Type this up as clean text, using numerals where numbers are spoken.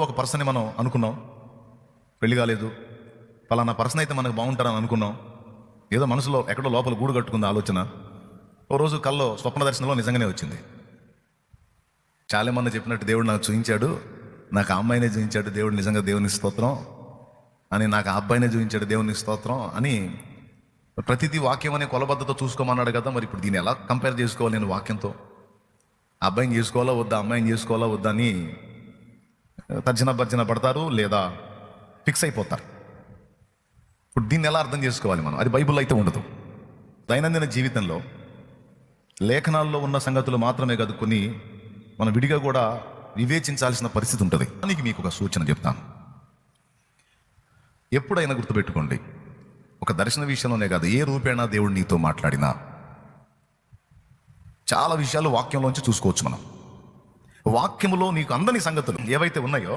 ఒక పర్సన్ని మనం అనుకున్నాం, పెళ్లి కాలేదు, పలానా పర్సన్ అయితే మనకు బాగుంటారని అనుకున్నాం. ఏదో మనసులో ఎక్కడో లోపల గూడు కట్టుకుంది ఆలోచన. ఓ రోజు కల్లో స్వప్న దర్శనంలో నిజంగానే వచ్చింది. చాలామంది చెప్పినట్టు దేవుడు నాకు చూపించాడు, నాకు ఆ అమ్మాయినే చూపించాడు దేవుడు, నిజంగా దేవుని స్తోత్రం అని, నాకు ఆ అబ్బాయినే చూపించాడు దేవుని స్తోత్రం అని. ప్రతిదీ వాక్యం అనే కొలబద్దతో చూసుకోమన్నాడు కదా, మరి ఇప్పుడు దీన్ని ఎలా కంపేర్ చేసుకోవాలి నేను వాక్యంతో? ఆ అబ్బాయిని చేసుకోవాలా వద్దా, అమ్మాయిని చేసుకోవాలా వద్దా అని తర్జన భర్జన పడతారు, లేదా ఫిక్స్ అయిపోతారు. ఇప్పుడు దీన్ని ఎలా అర్థం చేసుకోవాలి మనం? అది బైబిల్లో అయితే ఉండదు. దైనందిన జీవితంలో లేఖనాల్లో ఉన్న సంగతులు మాత్రమే కాదు, కొన్ని మనం విడిగా కూడా వివేచించాల్సిన పరిస్థితి ఉంటుంది. దానికి మీకు ఒక సూచన చెప్తాను. ఎప్పుడైనా గుర్తుపెట్టుకోండి, ఒక దర్శన విషయంలోనే కాదు, ఏ రూపేణా దేవుడు నీతో మాట్లాడినా చాలా విషయాలు వాక్యంలోంచి చూసుకోవచ్చు మనం. వాక్యములో నీకు అందని సంగతులు ఏవైతే ఉన్నాయో